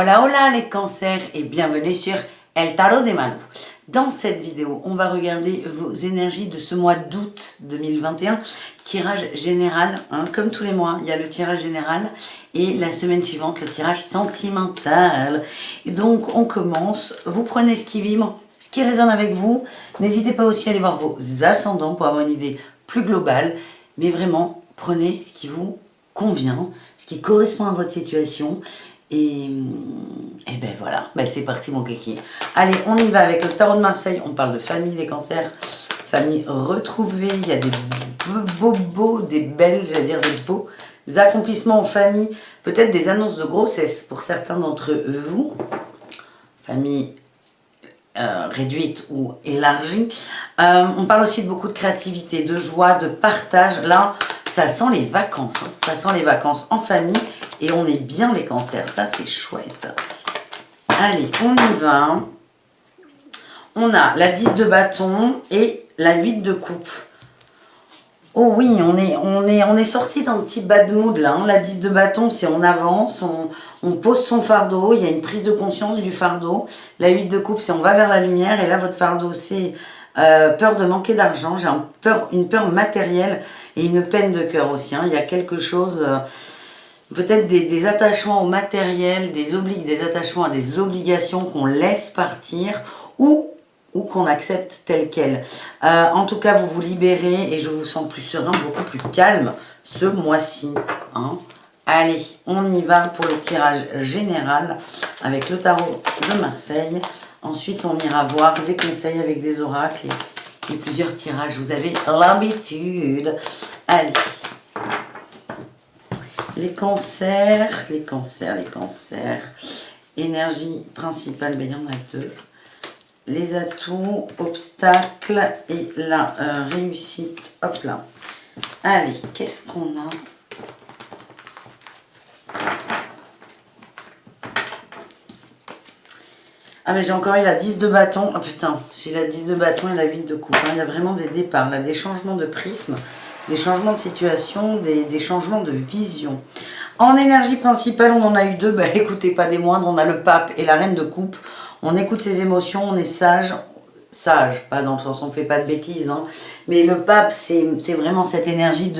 Hola hola les cancers et bienvenue sur El Tarot de Malou. Dans cette vidéo, on va regarder vos énergies de ce mois d'août 2021. Tirage général, comme tous les mois, il y a le tirage général et la semaine suivante, le tirage sentimental. Et donc on commence, vous prenez ce qui vibre, ce qui résonne avec vous. N'hésitez pas aussi à aller voir vos ascendants pour avoir une idée plus globale. Mais vraiment, prenez ce qui vous convient, ce qui correspond à votre situation. Et ben voilà, c'est parti mon kiki. Allez, on y va avec le tarot de Marseille. On parle de famille, les cancers. Famille retrouvée, il y a des bobos, des belles, j'allais dire des beaux accomplissements en famille. Peut-être des annonces de grossesse pour certains d'entre vous. Famille réduite ou élargie. On parle aussi de beaucoup de créativité, de joie, de partage. Là, ça sent les vacances. Ça sent les vacances en famille. Et on est bien les cancers, ça c'est chouette. Allez, on y va. On a la 10 de bâton et la 8 de coupe. Oh oui, on est sorti d'un petit bad mood là. La 10 de bâton, c'est on avance, on pose son fardeau, il y a une prise de conscience du fardeau. La 8 de coupe, c'est on va vers la lumière. Et là, votre fardeau, c'est peur de manquer d'argent. J'ai une peur matérielle et une peine de cœur aussi. Il y a quelque chose... peut-être des attachements au matériel, des attachements à des obligations qu'on laisse partir ou qu'on accepte telles quelles. En tout cas, vous vous libérez et je vous sens plus serein, beaucoup plus calme ce mois-ci. Allez, on y va pour le tirage général avec le tarot de Marseille. Ensuite, on ira voir des conseils avec des oracles et plusieurs tirages. Vous avez l'habitude. Allez. Les cancers. Énergie principale, il y en a deux. Les atouts, obstacles et la réussite. Hop là. Allez, qu'est-ce qu'on a? Ah mais j'ai encore eu la 10 de bâton. Ah putain, j'ai la 10 de bâton et la 8 de coupe. Il y a vraiment des départs, là, des changements de prisme. Des changements de situation, des changements de vision. En énergie principale, on en a eu deux. Écoutez, pas des moindres. On a le pape et la reine de coupe. On écoute ses émotions, on est sage. Sage, pas dans le sens on ne fait pas de bêtises. Mais le pape, c'est vraiment cette énergie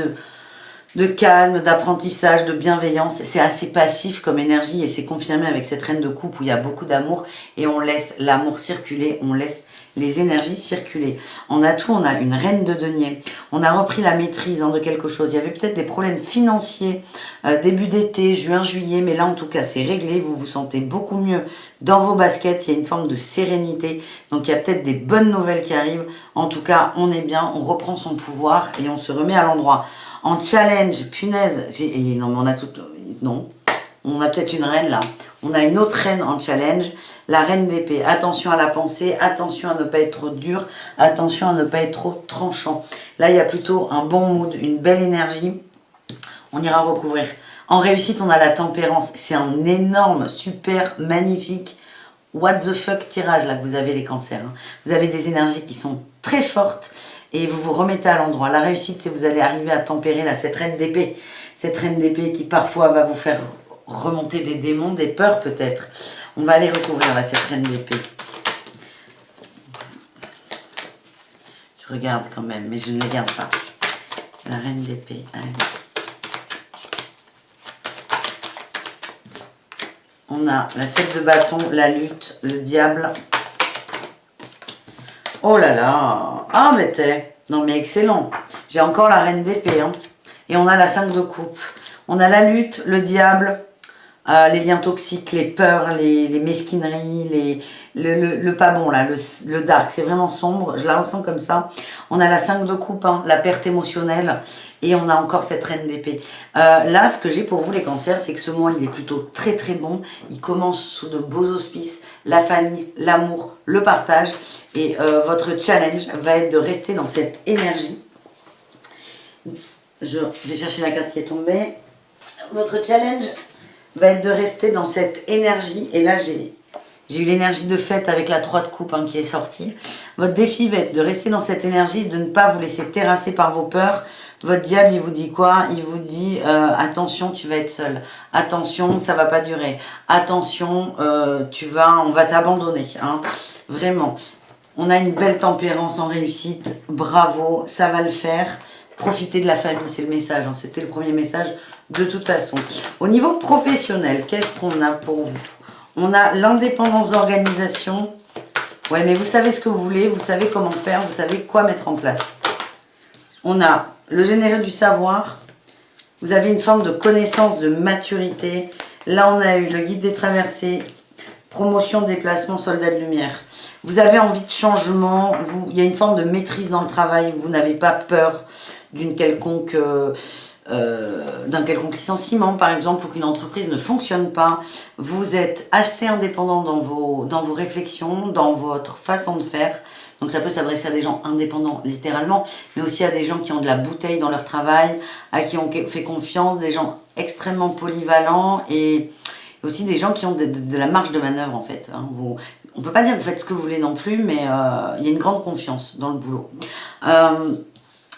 de calme, d'apprentissage, de bienveillance. C'est assez passif comme énergie et c'est confirmé avec cette reine de coupe où il y a beaucoup d'amour. Et on laisse l'amour circuler, on laisse les énergies circuler. En atout, on a une reine de denier. On a repris la maîtrise de quelque chose. Il y avait peut-être des problèmes financiers début d'été, juin, juillet, mais là en tout cas c'est réglé. Vous vous sentez beaucoup mieux dans vos baskets. Il y a une forme de sérénité. Donc il y a peut-être des bonnes nouvelles qui arrivent. En tout cas, on est bien, on reprend son pouvoir et on se remet à l'endroit. En challenge, punaise, non mais on a tout... Non, on a peut-être une reine là. On a une autre reine en challenge, la reine d'épée. Attention à la pensée, attention à ne pas être trop dur, attention à ne pas être trop tranchant. Là, il y a plutôt un bon mood, une belle énergie. On ira recouvrir. En réussite, on a la tempérance. C'est un énorme, super, magnifique, what the fuck tirage là que vous avez les cancers. Vous avez des énergies qui sont très fortes et vous vous remettez à l'endroit. La réussite, c'est que vous allez arriver à tempérer là, cette reine d'épée. Cette reine d'épée qui parfois va vous faire... remonter des démons, des peurs peut-être. On va aller recouvrir là, cette reine d'épée. Je regarde quand même, mais je ne les garde pas. La reine d'épée, allez. On a la 7 de bâton, la lutte, le diable. Oh là là. Ah mais t'es... Non mais excellent. J'ai encore la reine d'épée. Et on a la 5 de coupe. On a la lutte, le diable... les liens toxiques, les peurs, les mesquineries, le pas bon là, le dark, c'est vraiment sombre, je la ressens comme ça. On a la 5 de coupe, la perte émotionnelle, et on a encore cette reine d'épée. Là, ce que j'ai pour vous les cancers, c'est que ce mois, il est plutôt très très bon. Il commence sous de beaux auspices, la famille, l'amour, le partage, et votre challenge va être de rester dans cette énergie. Je vais chercher la carte qui est tombée. Votre challenge va être de rester dans cette énergie. Et là, j'ai J'ai eu l'énergie de fête avec la 3 de coupe hein, qui est sortie. Votre défi va être de rester dans cette énergie, de ne pas vous laisser terrasser par vos peurs. Votre diable, il vous dit quoi? Il vous dit attention, tu vas être seul. Attention, ça va pas durer. Attention, on va t'abandonner. Hein. Vraiment. On a une belle tempérance en réussite. Bravo, ça va le faire. Profitez de la famille, c'est le message. Hein. C'était le premier message de toute façon. Au niveau professionnel, qu'est-ce qu'on a pour vous? On a l'indépendance d'organisation. Ouais, mais vous savez ce que vous voulez, vous savez comment faire, vous savez quoi mettre en place. On a le généreux du savoir. Vous avez une forme de connaissance, de maturité. Là, on a eu le guide des traversées, promotion, déplacement, soldat de lumière. Vous avez envie de changement, il y a une forme de maîtrise dans le travail, vous n'avez pas peur d'un quelconque licenciement par exemple, ou qu'une entreprise ne fonctionne pas. Vous êtes assez indépendant dans vos réflexions, dans votre façon de faire. Donc ça peut s'adresser à des gens indépendants littéralement, mais aussi à des gens qui ont de la bouteille dans leur travail, à qui on fait confiance, des gens extrêmement polyvalents et aussi des gens qui ont de la marge de manœuvre en fait. Hein. On ne peut pas dire que vous faites ce que vous voulez non plus, mais il y a une grande confiance dans le boulot.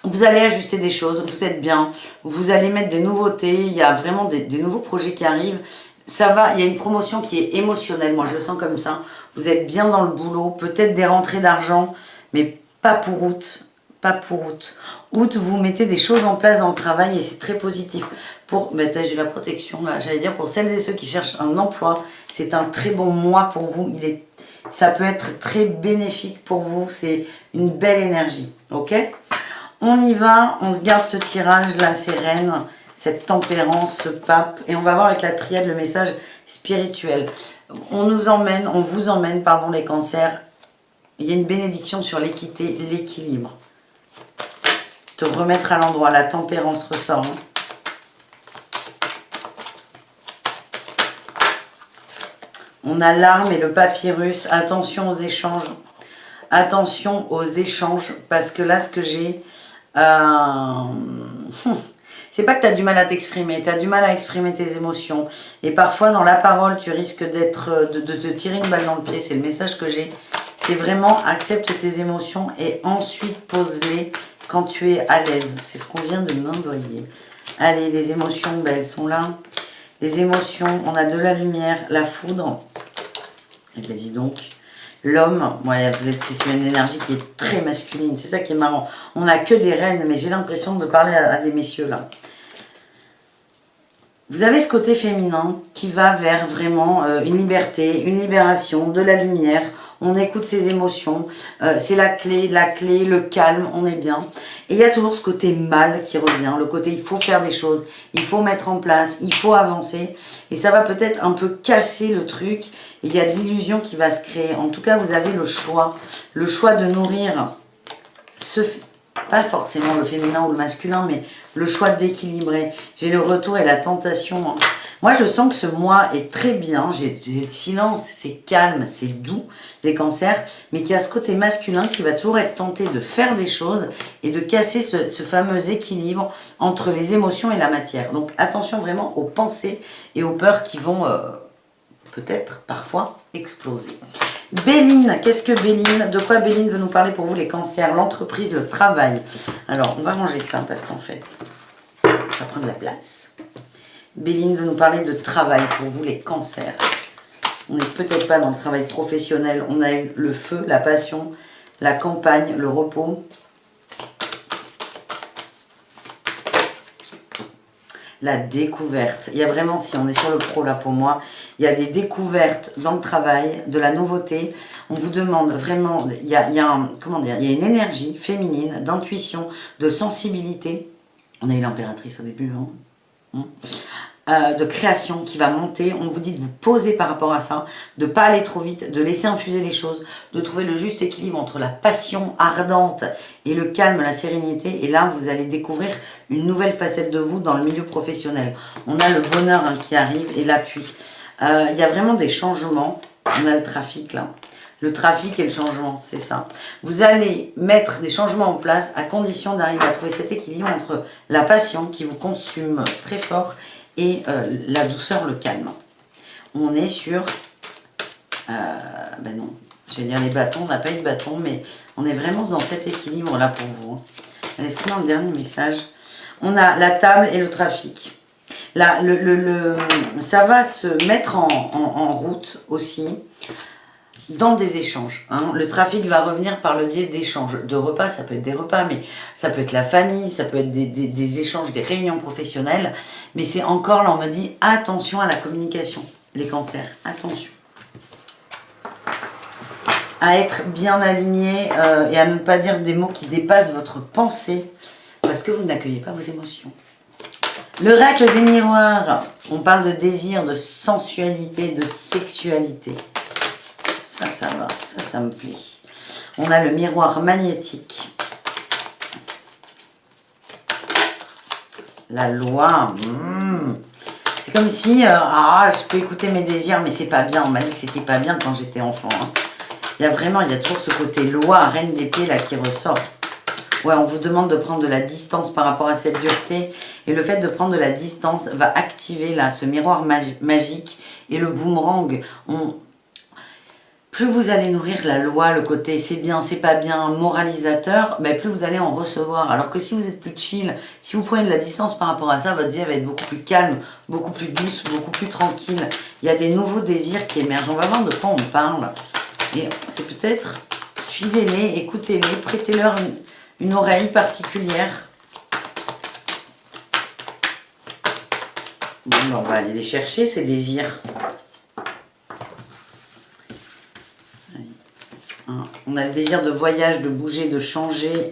Vous allez ajuster des choses, vous êtes bien, vous allez mettre des nouveautés, il y a vraiment des nouveaux projets qui arrivent. Ça va, il y a une promotion qui est émotionnelle, moi je le sens comme ça. Vous êtes bien dans le boulot, peut-être des rentrées d'argent, mais pas pour août. Pas pour août. Août, vous mettez des choses en place dans le travail et c'est très positif. J'ai la protection là, j'allais dire pour celles et ceux qui cherchent un emploi, c'est un très bon mois pour vous. Ça peut être très bénéfique pour vous, c'est une belle énergie, ok? On y va, on se garde ce tirage, la Reine, cette tempérance, ce pape, et on va voir avec la triade le message spirituel. On vous emmène, les cancers. Il y a une bénédiction sur l'équité, l'équilibre. Te remettre à l'endroit, la tempérance ressort. Hein. On a l'arme et le papyrus. Attention aux échanges. Attention aux échanges, parce que là, ce que j'ai... c'est pas que tu as du mal à t'exprimer, tu as du mal à exprimer tes émotions. Et parfois, dans la parole, tu risques de te tirer une balle dans le pied. C'est le message que j'ai. C'est vraiment accepte tes émotions et ensuite pose-les quand tu es à l'aise. C'est ce qu'on vient de m'envoyer. Allez, les émotions, ben, elles sont là. Les émotions, on a de la lumière, la foudre. Vas-y donc. L'homme, ouais, c'est une énergie qui est très masculine. C'est ça qui est marrant. On n'a que des reines, mais j'ai l'impression de parler à des messieurs là. Vous avez ce côté féminin qui va vers vraiment une liberté, une libération, de la lumière. On écoute ses émotions. C'est la clé, le calme, on est bien. Et il y a toujours ce côté mâle qui revient. Le côté il faut faire des choses, il faut mettre en place, il faut avancer. Et ça va peut-être un peu casser le truc. Il y a de l'illusion qui va se créer. En tout cas, vous avez le choix. Le choix de nourrir pas forcément le féminin ou le masculin, mais le choix d'équilibrer. J'ai le retour et la tentation. Moi, je sens que ce mois est très bien. J'ai le silence, c'est calme, c'est doux, les cancers, mais qu'il y a ce côté masculin qui va toujours être tenté de faire des choses et de casser ce fameux équilibre entre les émotions et la matière. Donc, attention vraiment aux pensées et aux peurs qui vont peut-être parfois exploser. Béline, qu'est-ce que Béline? De quoi Béline veut nous parler pour vous les cancers? L'entreprise, le travail. Alors, on va ranger ça parce qu'en fait, ça prend de la place. Béline veut nous parler de travail pour vous les cancers. On n'est peut-être pas dans le travail professionnel. On a eu le feu, la passion, la campagne, le repos. La découverte. Il y a vraiment, si on est sur le pro là pour moi, il y a des découvertes dans le travail, de la nouveauté. On vous demande vraiment, il y a une énergie féminine, d'intuition, de sensibilité. On a eu l'impératrice au début, de création qui va monter. On vous dit de vous poser par rapport à ça, de ne pas aller trop vite, de laisser infuser les choses, de trouver le juste équilibre entre la passion ardente et le calme, la sérénité. Et là, vous allez découvrir une nouvelle facette de vous dans le milieu professionnel. On a le bonheur qui arrive et l'appui. Il y a vraiment des changements. On a le trafic là. Le trafic et le changement, c'est ça. Vous allez mettre des changements en place à condition d'arriver à trouver cet équilibre entre la passion qui vous consume très fort et la douceur, le calme. On est sur Ben non, je vais dire les bâtons, on n'a pas eu de bâton, mais on est vraiment dans cet équilibre-là pour vous. Allez, est-ce qu'on a un dernier message? On a la table et le trafic. Là, ça va se mettre en route aussi dans des échanges. Hein. Le trafic va revenir par le biais d'échanges. De repas, ça peut être des repas, mais ça peut être la famille, ça peut être des échanges, des réunions professionnelles. Mais c'est encore, là, on me dit, attention à la communication. Les cancers, attention. À être bien aligné et à ne pas dire des mots qui dépassent votre pensée parce que vous n'accueillez pas vos émotions. L'oracle des miroirs, on parle de désir, de sensualité, de sexualité. Ça va, ça me plaît. On a le miroir magnétique. La loi. C'est comme si, je peux écouter mes désirs, mais c'est pas bien. On m'a dit que c'était pas bien quand j'étais enfant. Hein. Il y a toujours ce côté loi, reine d'épée là qui ressort. Ouais, on vous demande de prendre de la distance par rapport à cette dureté. Et le fait de prendre de la distance va activer là ce miroir magique et le boomerang. Plus vous allez nourrir la loi, le côté c'est bien, c'est pas bien, moralisateur, mais plus vous allez en recevoir. Alors que si vous êtes plus chill, si vous prenez de la distance par rapport à ça, votre vie va être beaucoup plus calme, beaucoup plus douce, beaucoup plus tranquille. Il y a des nouveaux désirs qui émergent. On va voir de quoi on parle. Et c'est peut-être, suivez-les, écoutez-les, prêtez-leur une oreille particulière. Bon, on va aller les chercher, ces désirs. On a le désir de voyage, de bouger, de changer.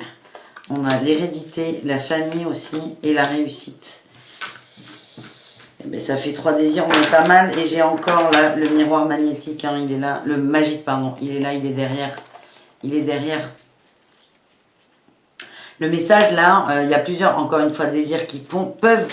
On a l'hérédité, la famille aussi et la réussite. Et bien, ça fait 3 désirs, on est pas mal. Et j'ai encore là le miroir magnétique, hein, il est là. Le magique, pardon, il est là, il est derrière. Il est derrière. Le message là, il y a plusieurs, encore une fois, désirs qui peuvent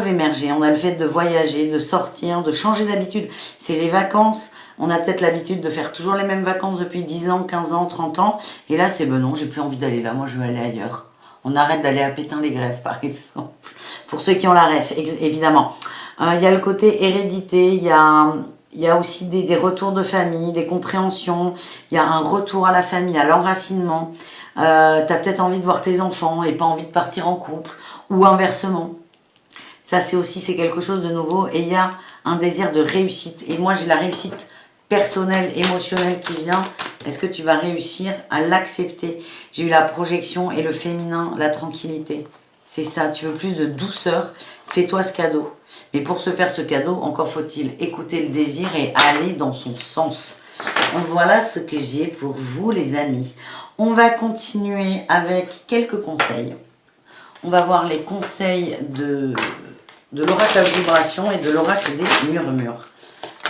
émerger. On a le fait de voyager, de sortir, de changer d'habitude. C'est les vacances. On a peut-être l'habitude de faire toujours les mêmes vacances depuis 10 ans, 15 ans, 30 ans. Et là, c'est ben non, j'ai plus envie d'aller là. Moi, je veux aller ailleurs. On arrête d'aller à Pétain-les-Grèves, par exemple. Pour ceux qui ont la ref, évidemment. Il y a le côté hérédité. Il y a aussi des retours de famille, des compréhensions. Il y a un retour à la famille, à l'enracinement. Tu as peut-être envie de voir tes enfants et pas envie de partir en couple. Ou inversement. Ça, c'est quelque chose de nouveau. Et il y a un désir de réussite. Et moi, j'ai la réussite personnelle, émotionnelle qui vient. Est-ce que tu vas réussir à l'accepter? J'ai eu la projection et le féminin, la tranquillité. C'est ça, tu veux plus de douceur, fais-toi ce cadeau. Mais pour se faire ce cadeau, encore faut-il écouter le désir et aller dans son sens. Donc voilà ce que j'ai pour vous les amis. On va continuer avec quelques conseils. On va voir les conseils de l'oracle à vibration et de l'oracle des murmures.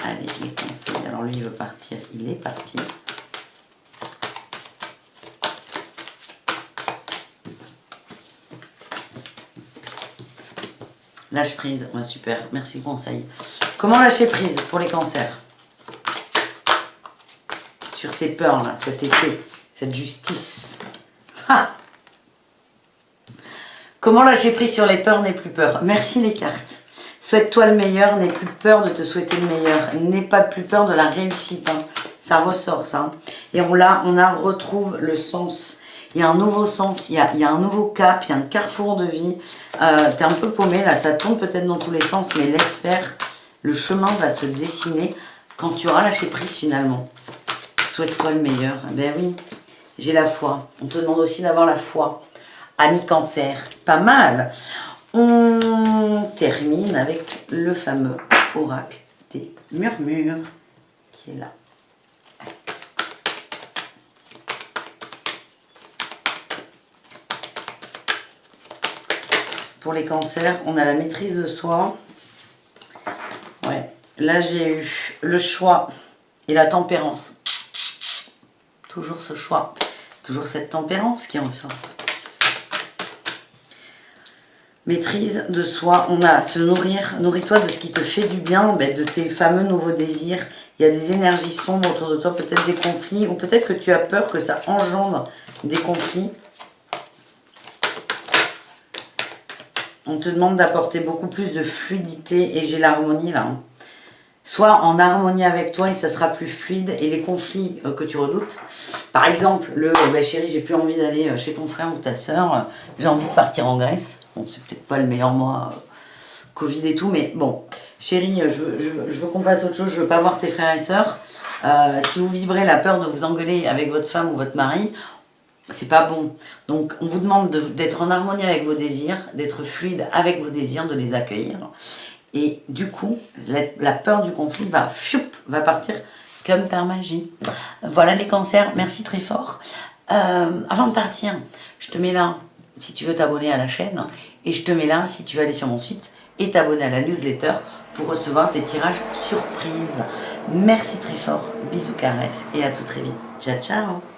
Allez, les conseils. Alors lui, il veut partir. Il est parti. Lâche prise. Ouais, super. Merci, conseil. Comment lâcher prise pour les cancers? Sur ces peurs là, cet été, cette justice. Ha! Comment lâcher prise sur les peurs, n'aie plus peur. Merci les cartes. Souhaite-toi le meilleur, n'aie plus peur de te souhaiter le meilleur. N'aie pas plus peur de la réussite. Hein. Ça ressort ça. Hein. Et on retrouve le sens. Il y a un nouveau sens, il y a un nouveau cap, il y a un carrefour de vie. T'es un peu paumé là, ça tourne peut-être dans tous les sens, mais laisse faire. Le chemin va se dessiner quand tu auras lâché prise finalement. Souhaite-toi le meilleur. Ben oui, j'ai la foi. On te demande aussi d'avoir la foi. Ami cancer, pas mal. On termine avec le fameux oracle des murmures qui est là. Pour les cancers, on a la maîtrise de soi. Ouais, là j'ai eu le choix et la tempérance. Toujours ce choix, toujours cette tempérance qui ressort. Maîtrise de soi, on a se nourrir, nourris-toi de ce qui te fait du bien, de tes fameux nouveaux désirs. Il y a des énergies sombres autour de toi, peut-être des conflits, ou peut-être que tu as peur que ça engendre des conflits. On te demande d'apporter beaucoup plus de fluidité, et j'ai l'harmonie là. soit en harmonie avec toi et ça sera plus fluide. Et les conflits que tu redoutes, par exemple, chérie, j'ai plus envie d'aller chez ton frère ou ta soeur, j'ai envie de partir en Grèce. Bon, c'est peut-être pas le meilleur mois, Covid et tout, mais bon, chérie, je veux qu'on fasse autre chose, je veux pas voir tes frères et sœurs. Si vous vibrez la peur de vous engueuler avec votre femme ou votre mari, c'est pas bon. Donc on vous demande d'être en harmonie avec vos désirs, d'être fluide avec vos désirs, de les accueillir. Et du coup, la peur du conflit va partir comme par magie. Voilà les cancers, merci très fort. Avant de partir, je te mets là si tu veux t'abonner à la chaîne et je te mets là si tu veux aller sur mon site et t'abonner à la newsletter pour recevoir des tirages surprises. Merci très fort, bisous caresses et à tout très vite. Ciao ciao.